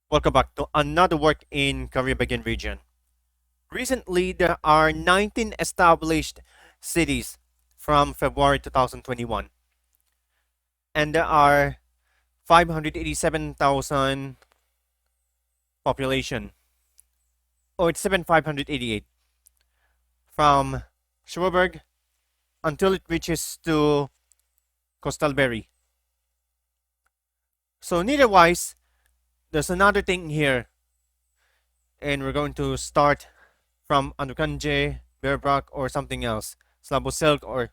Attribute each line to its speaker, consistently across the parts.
Speaker 1: Welcome back to another work in Caribagen region. Recently, there are 19 established cities from February 2021, and there are 587,000 population, or it's 7,588 from Schureberg until it reaches to Costalberry. So neither-wise, there's another thing here, and we're going to start from Androchange, Bearbrook, or something else, Slabo Silk, or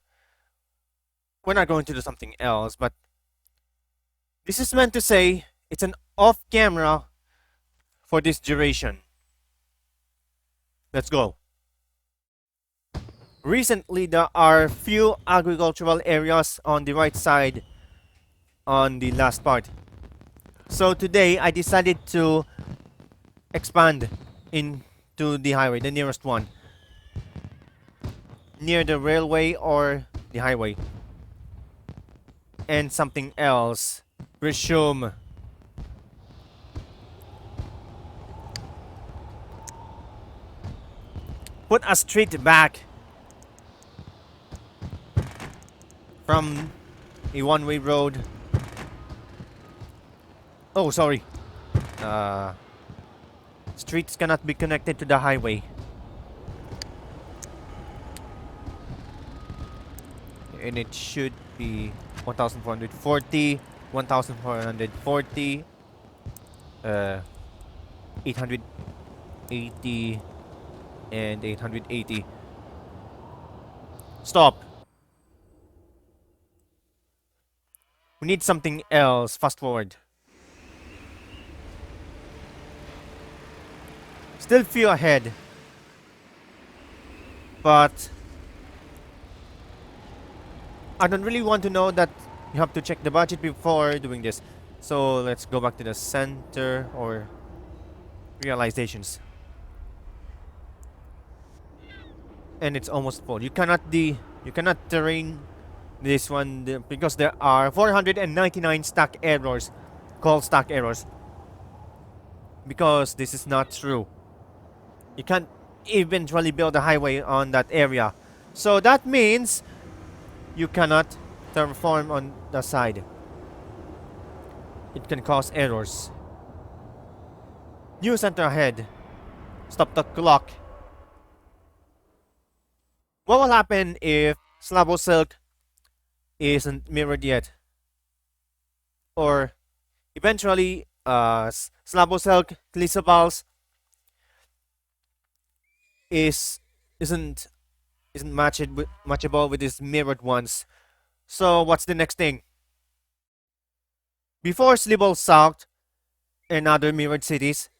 Speaker 1: we're not going to do something else, but this is meant to say it's an off camera for this duration. Let's go. Recently, there are few agricultural areas on the right side on the last part. So today, I decided to expand into the highway, the nearest one, near the railway or the highway. And something else. Resume. Put a street back from a one-way road. Oh, sorry. Uh, Streets cannot be connected to the highway. And it should be 1,440, 1,440, 880, and 880. Stop. We need something else. Fast forward. Still few ahead. But I don't really want to know that you have to check the budget before doing this. So let's go back to the center or realizations. And it's almost full. You cannot terrain this one because there are 499 stack errors, called stack errors. Because this is not true. You can't eventually build a highway on that area. So that means you cannot terraform on the side. It can cause errors. New center ahead. Stop the clock. What will happen if Slabo Silk isn't mirrored yet? Or eventually Slabo Silk Glisabals is isn't matchable with these mirrored ones. So what's the next thing? Before Slibble South and other mirrored cities,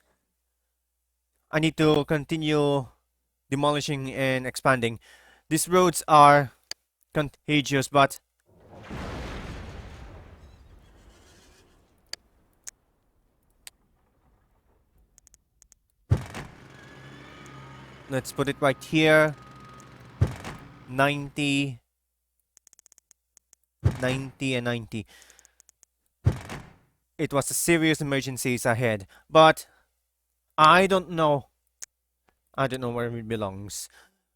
Speaker 1: I need to continue demolishing and expanding. These roads are contagious, but let's put it right here. 90, 90, and 90. It was a serious emergencies ahead, but I don't know. I don't know where it belongs.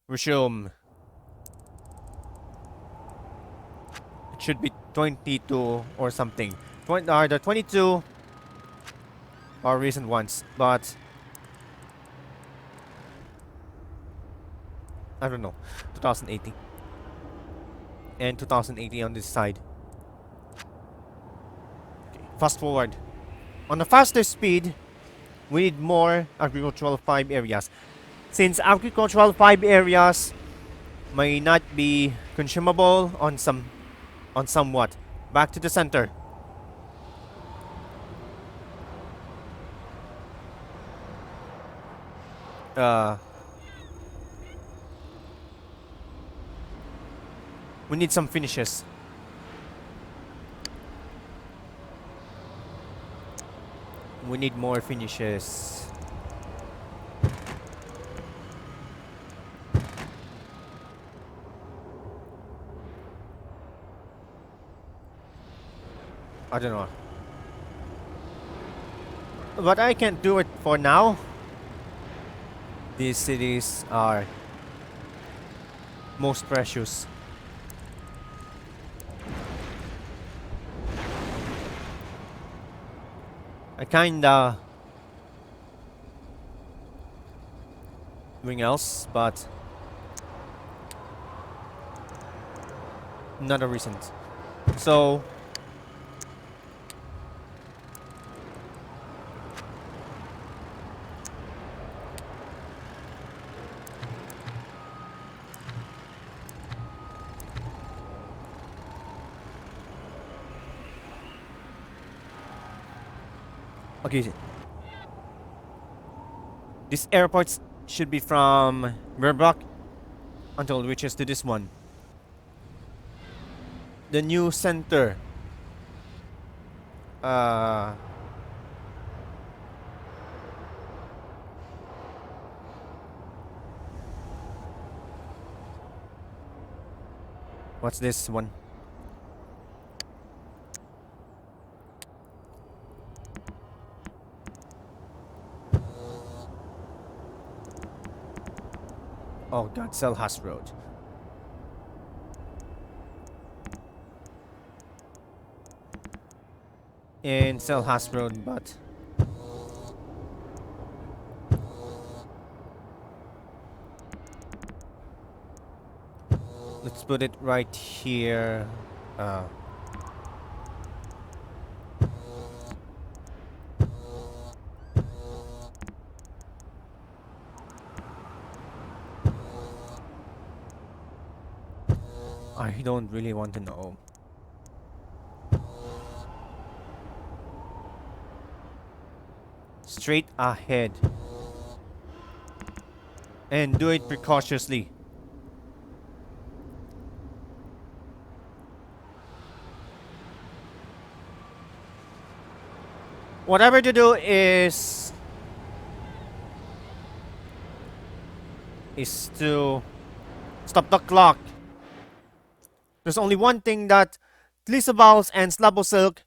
Speaker 1: Resume. It should be 22 or something. The 22 are recent ones, but I don't know. 2080 and 2080 on this side. Okay. Fast forward. On a faster speed, we need more agricultural 5 areas. Since agricultural 5 areas may not be consumable on somewhat. Back to the center. We need some finishes. We need more finishes. I don't know. But I can't do it for now. These cities are most precious. I kinda doing else, but not a reason. So okay, this airport should be from Schureberg until it reaches to this one. The new center. Uh, what's this one? Oh God, Selhas Road. In Selhas Road, but let's put it right here. Uh, I don't really want to know. Straight ahead. And do it precautiously. Whatever to do is to stop the clock. There's only one thing that Tlisabals and Slabosilk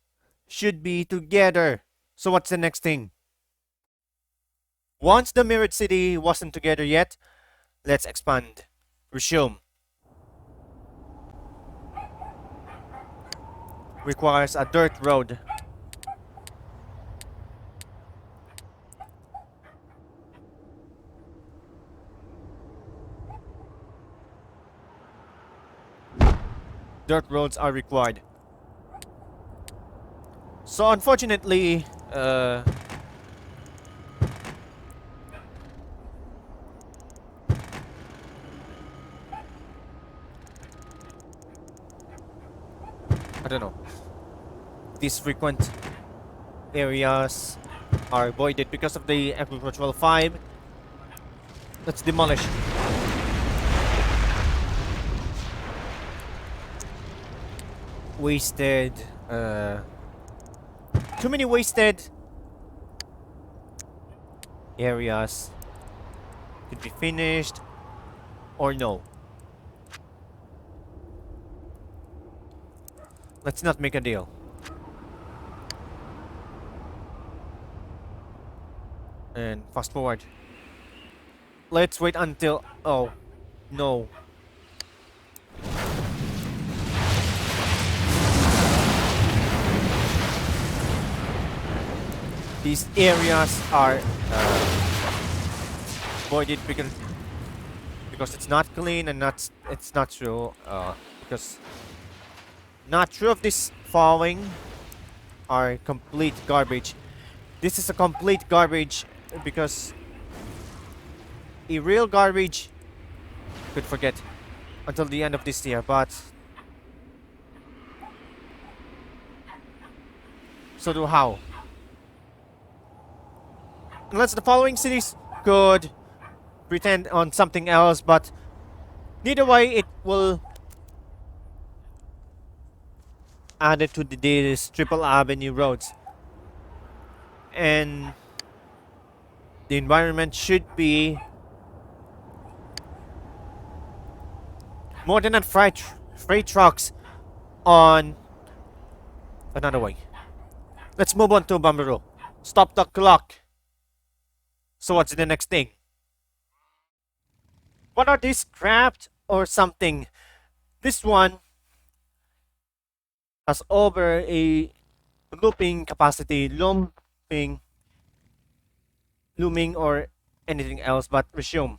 Speaker 1: should be together. So what's the next thing? Once the mirrored city wasn't together yet, let's expand. Resume. Requires a dirt road. Dirt roads are required. So unfortunately, I don't know. These frequent areas are voided because of the agricultural 5. Let's demolish. Wasted. Too many wasted areas. Could be finished or no. Let's not make a deal. And fast forward. Let's wait until... Oh, no. These areas are voided because it's not clean and it's not true. Because not true of this following are complete garbage. This is a complete garbage because a real garbage could forget until the end of this year, but so do how? Unless the following cities could pretend on something else, but neither way it will add it to these triple avenue roads. And the environment should be more than a freight trucks on another way. Let's move on to Bambaro. Stop the clock. So what's the next thing? What are these, craft or something? This one has over a looping capacity, looming or anything else, but resume.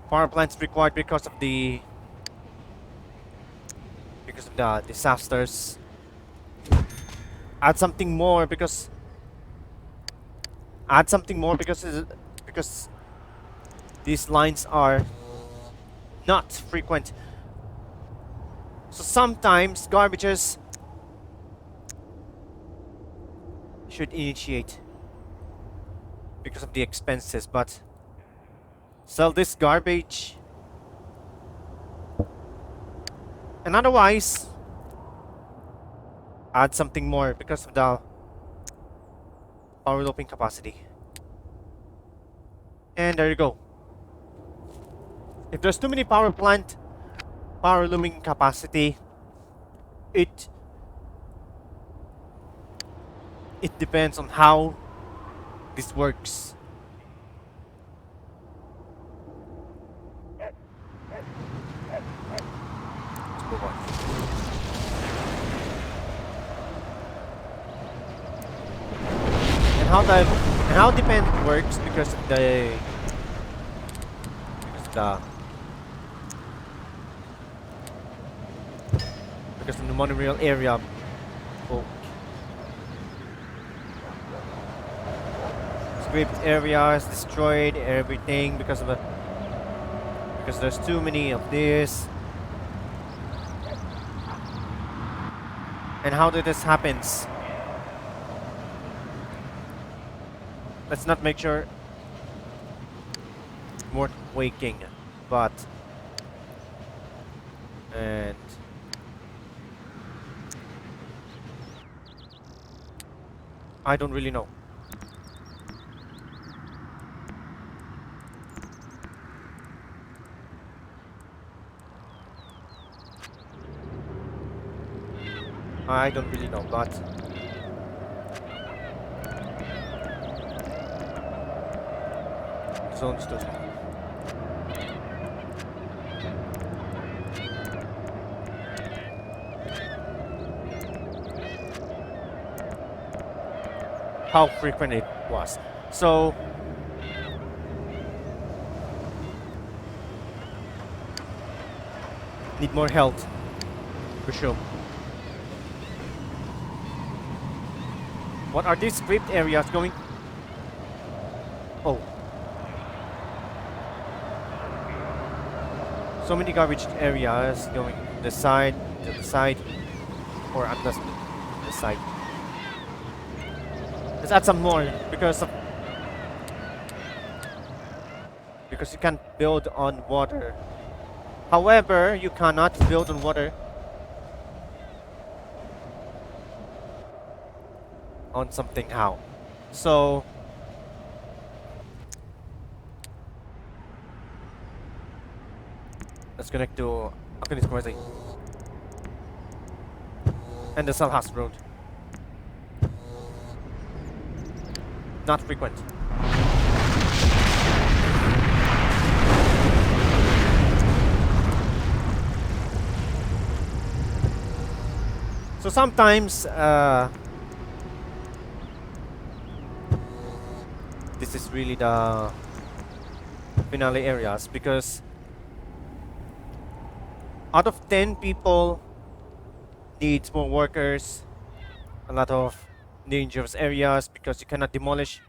Speaker 1: Power plants required because of the disasters. Add something more because these lines are not frequent. So sometimes garbages should initiate because of the expenses, but sell this garbage. And otherwise, add something more because of the power looping capacity. And there you go. If there's too many power looming capacity, it depends on how this works. Let's move on. And how depend works because of the monorail area. Oh. Script areas destroyed everything because there's too many of this. And how did this happens? Let's not make sure more waking, but and I don't really know. I don't really know, but zones too small. How frequent it was. So need more health, for sure. What are these script areas going? Oh. So many garbage areas going to the side, or on the side. Let's add some more because you can't build on water. However, you cannot build on water on something how. So let's connect to Akunis Commerce and the Salhas Road. Not frequent. So sometimes this is really the finale areas because out of 10 people needs more workers, a lot of dangerous areas because you cannot demolish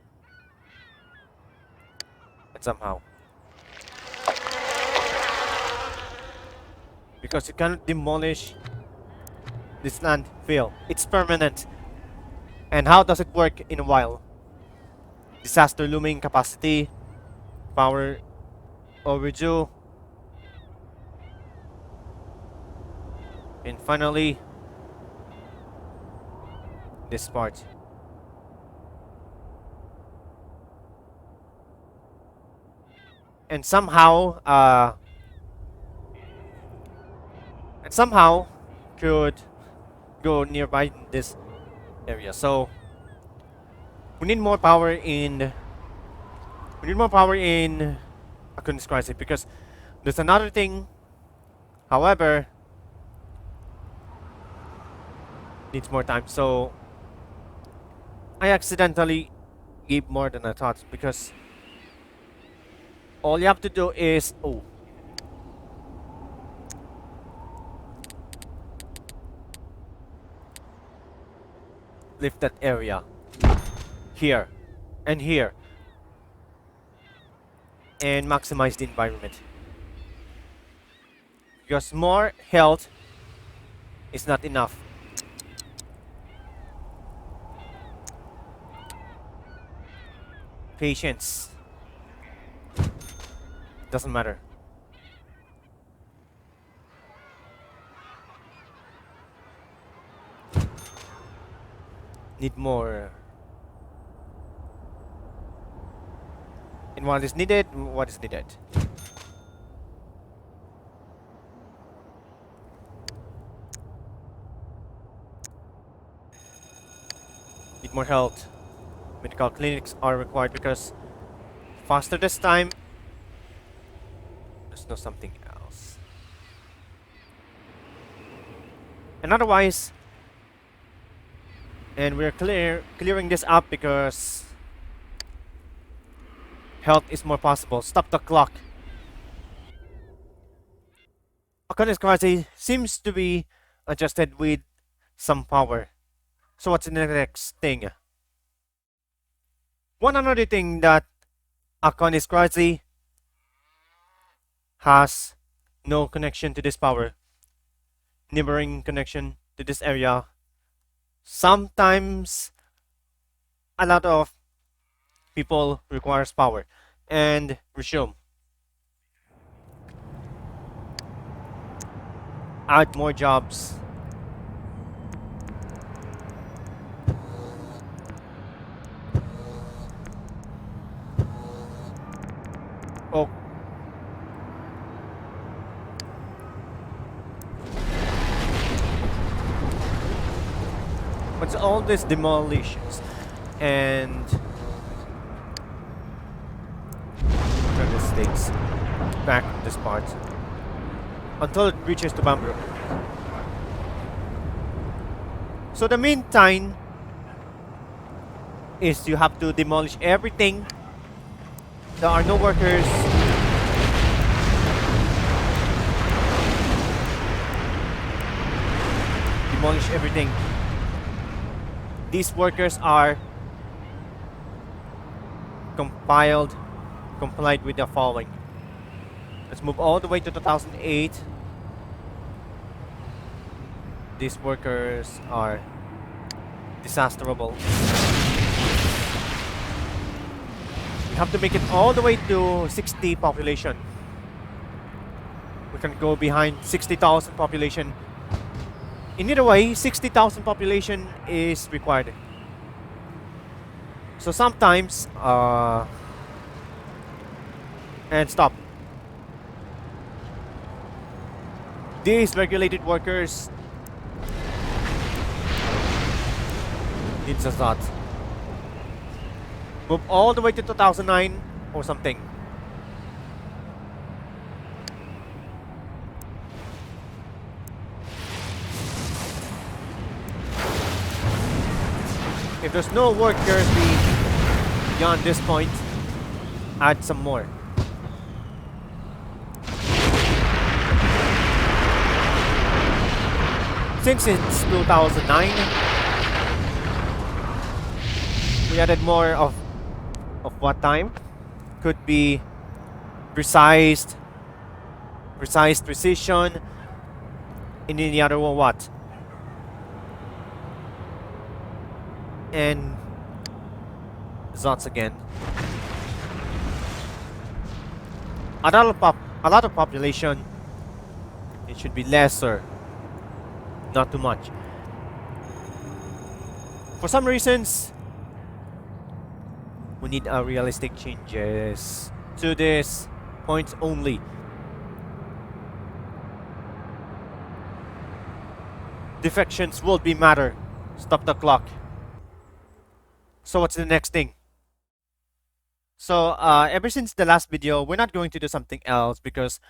Speaker 1: it somehow. Because you cannot demolish this landfill. It's permanent. And how does it work in a while? Disaster looming capacity, power overdue, and finally this part. And somehow could go nearby this area. So we need more power in I couldn't describe it because there's another thing. However, needs more time. So I accidentally gave more than I thought because all you have to do is lift that area here and here and maximize the environment. Because more health is not enough. Patience doesn't matter. Need more. And what is needed? What is needed? Need more health. Medical clinics are required because faster this time. There's no something else. And otherwise, and we're clearing this up because health is more possible. Stop the clock. Akane's quality seems to be adjusted with some power. So what's the next thing? One another thing that Akane's quality has no connection to this power. Neighboring connection to this area. Sometimes a lot of people requires power. And resume. Add more jobs. Oh. What's all these demolitions and turn the stakes back this part until it reaches the bamboo. So the meantime is you have to demolish everything. There are no workers. Demolish everything. These workers are complied with the following. Let's move all the way to 2008. These workers are disasterable. We have to make it all the way to 60 population. We can go behind 60,000 population. In either way, 60,000 population is required. So sometimes, and stop. These regulated workers needs a thought. Move all the way to 2009 or something. If there's no workers beyond this point, add some more. Since it's 2009, we added more of what time? Could be precision, and then the other one what? And Zots again. A lot of population. It should be lesser, not too much. For some reasons, we need realistic changes to this points only. Defections will be matter. Stop the clock. So what's the next thing? So ever since the last video, we're not going to do something else because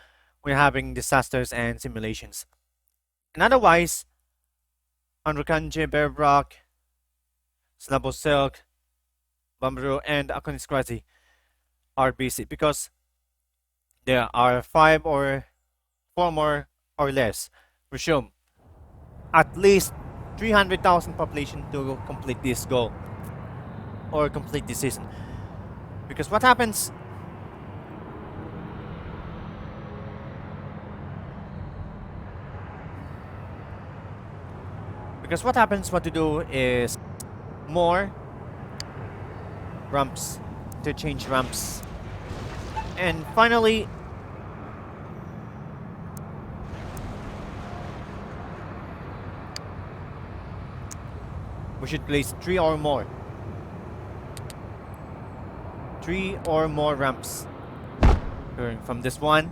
Speaker 1: we're having disasters and simulations. And otherwise, Androchange, Bearbrock, Slabo Silk, Bamboo, and Akoniskrasi are busy because there are 5 or 4 more or less. Resume at least 300,000 population to complete this goal or complete this season. Because what happens what to do is more ramps, to change ramps. And finally, we should place 3 or more ramps going from this one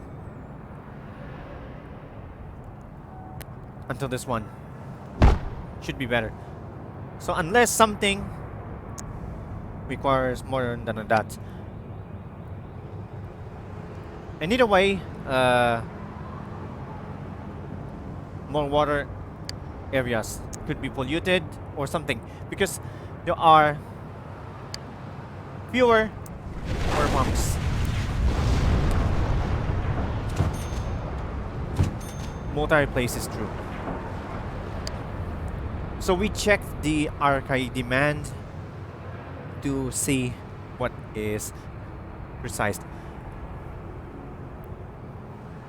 Speaker 1: until this one. Should be better. So unless something requires more than that. And either way, more water areas could be polluted or something because there are fewer water pumps. Multi-place is true. So we checked the RKI demand to see what is precise.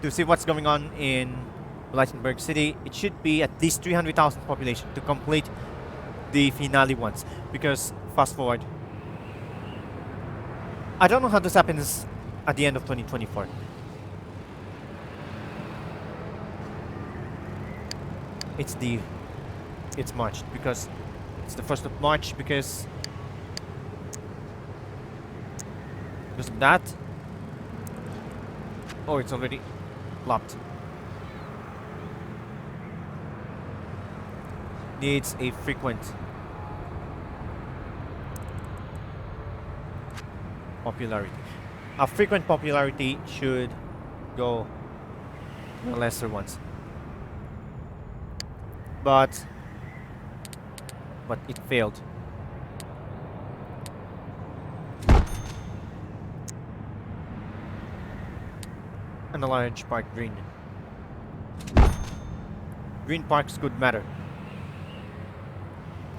Speaker 1: To see what's going on in Lichtenberg City, it should be at least 300,000 population to complete the finale ones. Because fast forward, I don't know how this happens at the end of 2024. It's March because it's the 1st of March because of that. Oh, it's already flopped. Needs a frequent popularity. A frequent popularity should go to lesser ones. But it failed. And a large park green. Green parks could matter.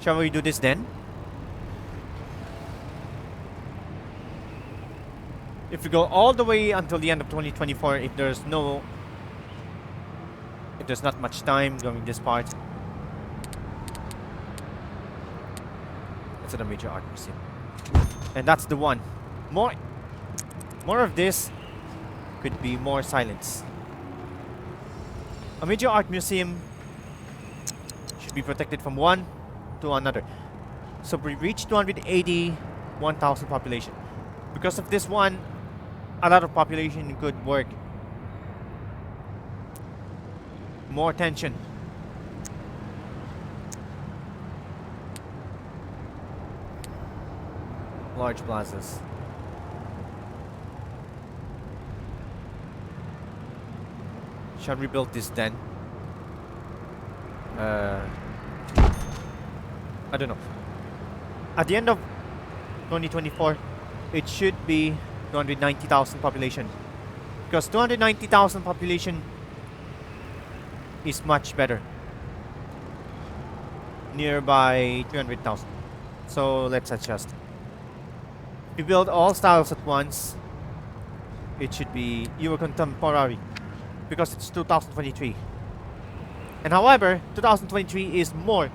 Speaker 1: Shall we do this then? If we go all the way until the end of 2024, if there's not much time going this part, it's at a major art museum. And that's the one. More of this could be more silence. A major art museum should be protected from one to another. So we reached 281,000 population. Because of this one, a lot of population could work. More tension. Large plazas. Shall we build this then? I don't know. At the end of 2024, it should be 290,000 population. Because 290,000 population is much better. Nearby 300,000. So let's adjust. If you build all styles at once, it should be Euro Contemporary. Because it's 2023. And however, 2023 is more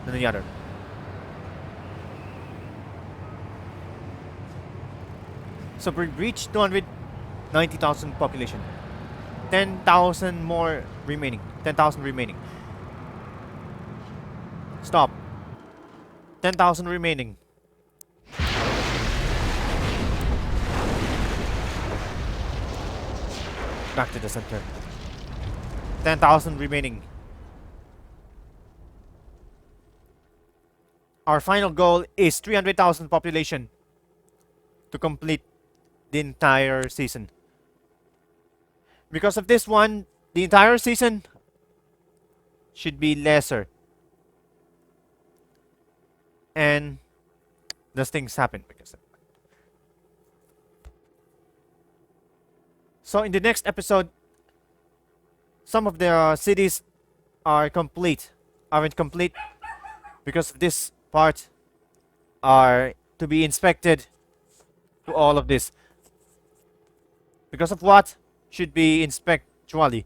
Speaker 1: than the other. So we reached 290,000 population. 10,000 more remaining. 10,000 remaining. Stop. 10,000 remaining. Back to the center. 10,000 remaining. our final goal is 300,000 population to complete the entire season. Because of this one, the entire season should be lesser. And those things happen because of that. So in the next episode, some of the cities aren't complete because this part are to be inspected to all of this. Because of what should be inspectually.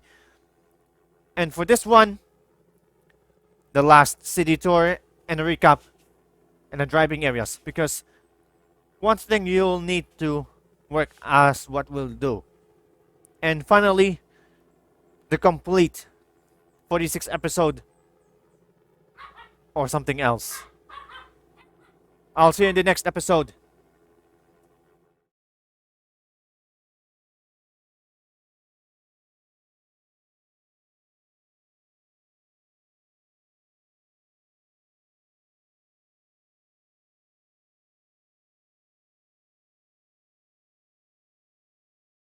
Speaker 1: And for this one, the last city tour and a recap and the driving areas. Because one thing you'll need to work as what we'll do. And finally, the complete 46 episode or something else. I'll see you in the next episode.